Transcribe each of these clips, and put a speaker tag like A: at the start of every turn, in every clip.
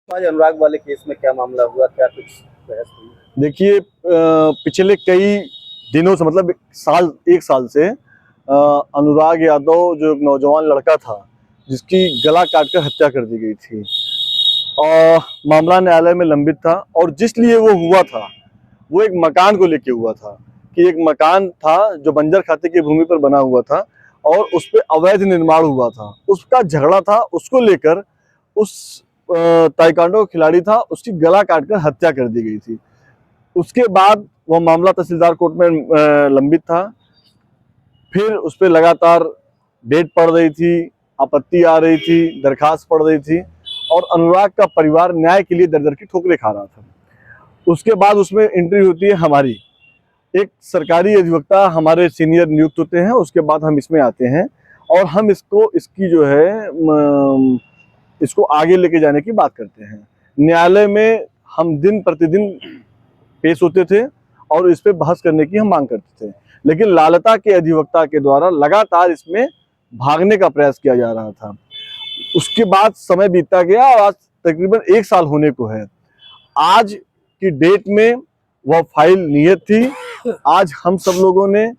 A: आज अनुराग वाले केस में क्या मामला हुआ, क्या कुछ बहस हुई?
B: देखिए, पिछले कई दिनों से मतलब एक साल से अनुराग यादव जो एक नौजवान लड़का था जिसकी गला काटकर हत्या कर दी गई थी और मामला न्यायालय में लंबित था। और जिस लिए वो हुआ था वो एक मकान को लेके हुआ था कि एक मकान था जो बंजर खाते की भूमि पर बना हुआ था और उस पर अवैध निर्माण हुआ था। उसका झगड़ा था, उसको लेकर उस ताइक्वांडो खिलाड़ी था, उसकी गला काटकर हत्या कर दी गई थी। उसके बाद वह मामला तहसीलदार कोर्ट में लंबित था। फिर उस पर लगातार डेट पड़ रही थी, आपत्ति आ रही थी, दरखास्त पड़ रही थी और अनुराग का परिवार न्याय के लिए दर दर की ठोकरें खा रहा था। उसके बाद उसमें एंट्री होती है हमारी, एक सरकारी अधिवक्ता हमारे सीनियर नियुक्त होते हैं। उसके बाद हम इसमें आते हैं और हम इसकी जो है इसको आगे लेके जाने की बात करते हैं। न्यायालय में हम दिन प्रतिदिन पेश होते थे और इस पे बहस करने की हम मांग करते थे, लेकिन लालता के अधिवक्ता के द्वारा लगातार इसमें भागने का प्रयास किया जा रहा था। उसके बाद समय बीतता गया और आज तकरीबन एक साल होने को है। आज की डेट में वह फाइल नियत थी। आज हम सब लोगों ने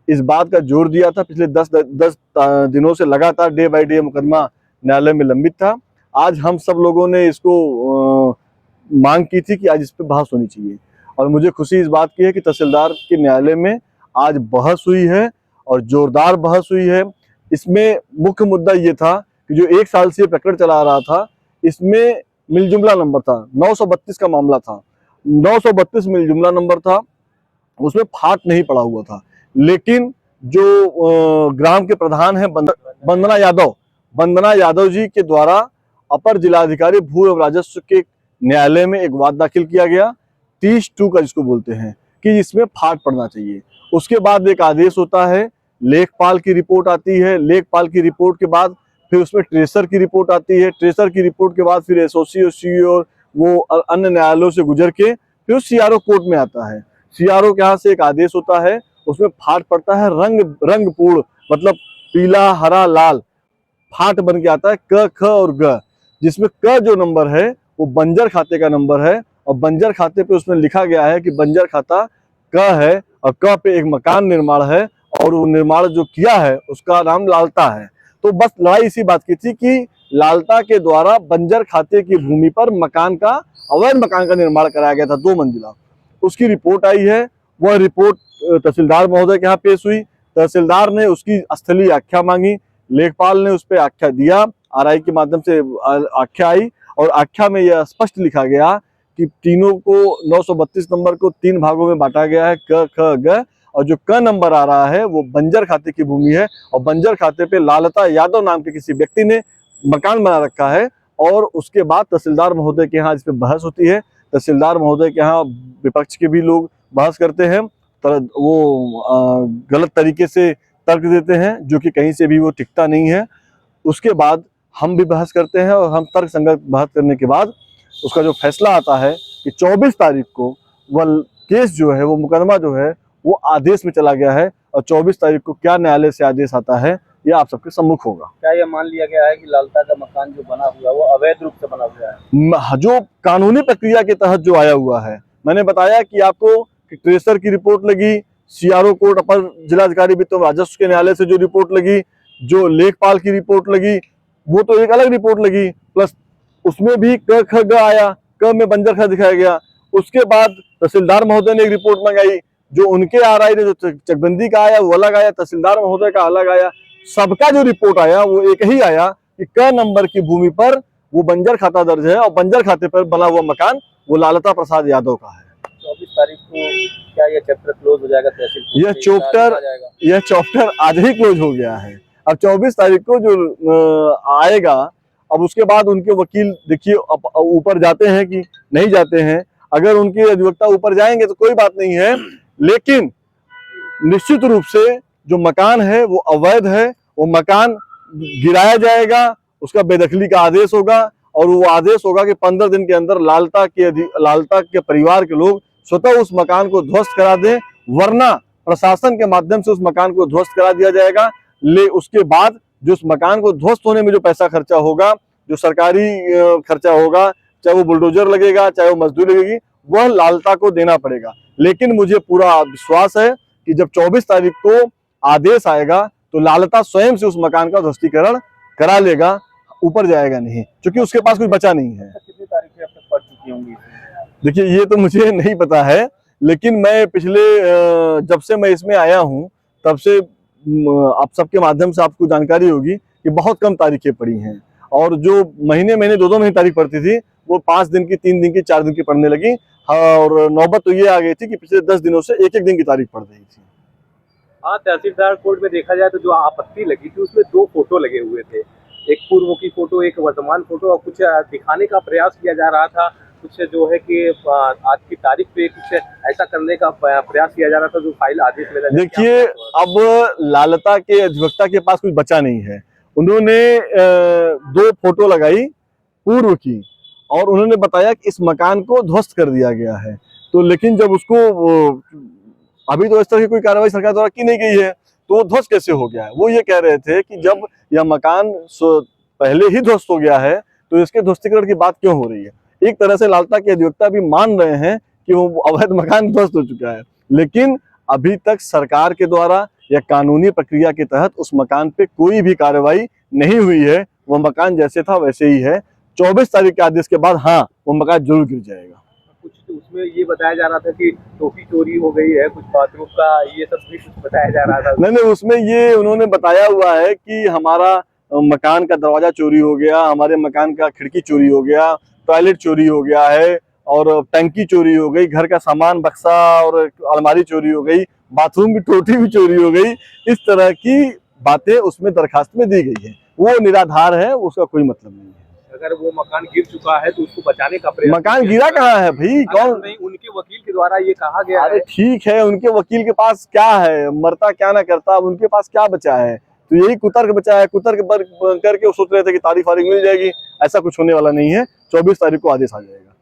B: इस बात का जोर दिया था, पिछले 10 दिनों से लगातार डे बाय डे मुकदमा न्यायालय में लंबित था। आज हम सब लोगों ने इसको मांग की थी कि आज इस पर बहस होनी चाहिए और मुझे खुशी इस बात की है कि तहसीलदार के न्यायालय में आज बहस हुई है और जोरदार बहस हुई है। इसमें मुख्य मुद्दा ये था कि जो एक साल से प्रकरण चला रहा था, इसमें मिलजुमला नंबर था, 932 का मामला था, 932 मिलजुमला नंबर था, उसमें फाट नहीं पड़ा हुआ था। लेकिन जो ग्राम के प्रधान है वंदना यादव जी के द्वारा अपर जिलाधिकारी भू एवं राजस्व के न्यायालय में एक वाद दाखिल किया गया 30-2 का, जिसको बोलते हैं कि इसमें फाट पड़ना चाहिए। उसके बाद एक आदेश होता है, लेखपाल की रिपोर्ट आती है, लेखपाल की रिपोर्ट के बाद फिर उसमें ट्रेसर की रिपोर्ट आती है, ट्रेसर की रिपोर्ट के बाद फिर एसओसी और वो अन्य न्यायालयों से गुजर के फिर सीआरओ कोर्ट में आता है। सीआरओ के यहाँ से एक आदेश होता है, उसमें फाट पड़ता है रंगपूर्ण, मतलब पीला हरा लाल फाट बन के आता है क ख और ग, जिसमें क जो नंबर है वो बंजर खाते का नंबर है और बंजर खाते पे उसमें लिखा गया है कि बंजर खाता क है और क पे एक मकान निर्माण है और वो निर्माण जो किया है उसका नाम लालता है। तो बस लड़ाई इसी बात की थी कि लालता के द्वारा बंजर खाते की भूमि पर अवैध मकान का निर्माण कराया गया था 2 मंजिला। उसकी रिपोर्ट आई है, वह रिपोर्ट तहसीलदार महोदय के यहाँ पेश हुई। तहसीलदार ने उसकी स्थलीय आख्या मांगी, लेखपाल ने उस पर आख्या दिया, आरआई के माध्यम से आख्या आई और आख्या में यह स्पष्ट लिखा गया कि तीनों को 932 नंबर को 3 भागों में बांटा गया है, क ख ग, और जो क नंबर आ रहा है वो बंजर खाते की भूमि है और बंजर खाते पे लालता यादव नाम के किसी व्यक्ति ने मकान बना रखा है। और उसके बाद तहसीलदार महोदय के यहाँ इस पे बहस होती है। तहसीलदार महोदय के यहाँ विपक्ष के भी लोग बहस करते हैं, वो गलत तरीके से तर्क देते हैं जो कि कहीं से भी वो टिकता नहीं है। उसके बाद हम भी बहस करते हैं और हम तर्क संगत बहस करने के बाद उसका जो फैसला आता है कि 24 तारीख को वह केस जो है, वो मुकदमा जो है वो आदेश में चला गया है और 24 तारीख को क्या न्यायालय से आदेश आता है ये आप सबके सम्मुख होगा।
A: क्या यह मान लिया गया है कि लालता का मकान जो बना हुआ है वो अवैध रूप से बना हुआ है?
B: जो कानूनी प्रक्रिया के तहत जो आया हुआ है, मैंने बताया कि आपको कि ट्रेसर की रिपोर्ट लगी, सीआरओ कोर्ट अपर जिलाधिकारी वित्त एवं राजस्व के न्यायालय से जो रिपोर्ट लगी, जो लेखपाल की रिपोर्ट लगी वो तो एक अलग रिपोर्ट लगी, प्लस उसमें भी क ख ग आया, क में बंजर खा दिखाया गया। उसके बाद तहसीलदार महोदय ने एक रिपोर्ट मंगाई, जो उनके आरआई ने जो चकबंदी का आया वो अलग आया, तहसीलदार महोदय का अलग आया। सबका जो रिपोर्ट आया वो एक ही आया कि क नंबर की भूमि पर वो बंजर खाता दर्ज है और बंजर खाते पर बना हुआ मकान वो लालता प्रसाद यादव का है।
A: 24 तारीख को क्या यह चैप्टर क्लोज हो जाएगा तहसील?
B: यह चैप्टर आज ही क्लोज हो गया है। अब 24 तारीख को जो आएगा, अब उसके बाद उनके वकील देखिए ऊपर जाते हैं कि नहीं जाते हैं। अगर उनके अधिवक्ता ऊपर जाएंगे तो कोई बात नहीं है, लेकिन निश्चित रूप से जो मकान है वो अवैध है, वो मकान गिराया जाएगा, उसका बेदखली का आदेश होगा और वो आदेश होगा कि 15 दिन के अंदर लालता के परिवार के लोग स्वतः उस मकान को ध्वस्त करा दें, वरना प्रशासन के माध्यम से उस मकान को ध्वस्त करा दिया जाएगा। उसके बाद जो उस मकान को ध्वस्त होने में जो पैसा खर्चा होगा, जो सरकारी खर्चा होगा, चाहे वो बुलडोजर लगेगा, चाहे वो मजदूरी लगेगी, वह लालता को देना पड़ेगा। लेकिन मुझे पूरा विश्वास है कि जब 24 तारीख को आदेश आएगा तो लालता स्वयं से उस मकान का ध्वस्तीकरण करा लेगा, ऊपर जाएगा नहीं, क्योंकि उसके पास कुछ बचा नहीं है।
A: कितनी तारीखें अब तक पड़ चुकी होंगी?
B: देखिए ये तो मुझे नहीं पता है, लेकिन मैं पिछले जब से मैं इसमें आया हूँ तब से आप सबके माध्यम से आपको जानकारी होगी कि बहुत कम तारीखें पड़ी हैं, और जो महीने महीने 2-2 महीने तारीख पड़ती थी वो 5 दिन की, 3 दिन की, 4 दिन की पड़ने लगी। और नौबत तो ये आ गई थी कि पिछले 10 दिनों से एक एक दिन की तारीख पड़ रही थी।
A: हाँ, तहसीलदार कोर्ट में देखा जाए तो जो आपत्ति लगी थी उसमें 2 फोटो लगे हुए थे, एक पूर्व की फोटो, एक वर्तमान फोटो, और कुछ दिखाने का प्रयास किया जा रहा था, कुछ जो है कि आज की तारीख पे कुछ ऐसा करने का प्रयास किया जा रहा था जो फाइल आदेश में।
B: देखिए अब लालता के अधिवक्ता के पास कुछ बचा नहीं है। उन्होंने 2 फोटो लगाई पूर्व की, और उन्होंने बताया कि इस मकान को ध्वस्त कर दिया गया है। तो लेकिन जब उसको अभी तो इस तरह की कोई कार्रवाई सरकार द्वारा की नहीं गई है, तो वो ध्वस्त कैसे हो गया है? वो ये कह रहे थे कि जब यह मकान पहले ही ध्वस्त हो गया है तो इसके ध्वस्तीकरण की बात क्यों हो रही है। एक तरह से लालता के अधिवक्ता भी मान रहे हैं कि वो अवैध मकान ध्वस्त हो चुका है, लेकिन अभी तक सरकार के द्वारा या कानूनी प्रक्रिया के तहत उस मकान पे कोई भी कार्रवाई नहीं हुई है। वो मकान जैसे था वैसे ही है। 24 तारीख के आदेश के बाद हाँ, वो मकान जरूर गिर जाएगा।
A: कुछ तो उसमें ये बताया जा रहा था कि टोपी चोरी हो गई है, कुछ बाथरूम का, ये सब भी कुछ बताया जा रहा था।
B: नहीं, उसमें ये उन्होंने बताया हुआ है कि हमारा मकान का दरवाजा चोरी हो गया, हमारे मकान का खिड़की चोरी हो गया, टॉयलेट चोरी हो गया है, और टंकी चोरी हो गई, घर का सामान बक्सा और अलमारी चोरी हो गई, बाथरूम की टोटी भी चोरी हो गई। इस तरह की बातें उसमें दरखास्त में दी गई है। वो निराधार है, उसका कोई मतलब नहीं है।
A: अगर वो मकान गिर चुका है तो उसको बचाने का प्रयास।
B: मकान गिरा कहाँ है भाई? कौन?
A: नहीं, उनके वकील के द्वारा ये कहा गया है।
B: अरे ठीक है, उनके वकील के पास क्या है, मरता क्या ना करता, अब उनके पास क्या बचा है? तो यही कुतर्क बचा है। कुतर्क करके वो सोच रहे थे कि तारीख वारीख मिल जाएगी। ऐसा कुछ होने वाला नहीं है। 24 तारीख को आदेश आ जाएगा।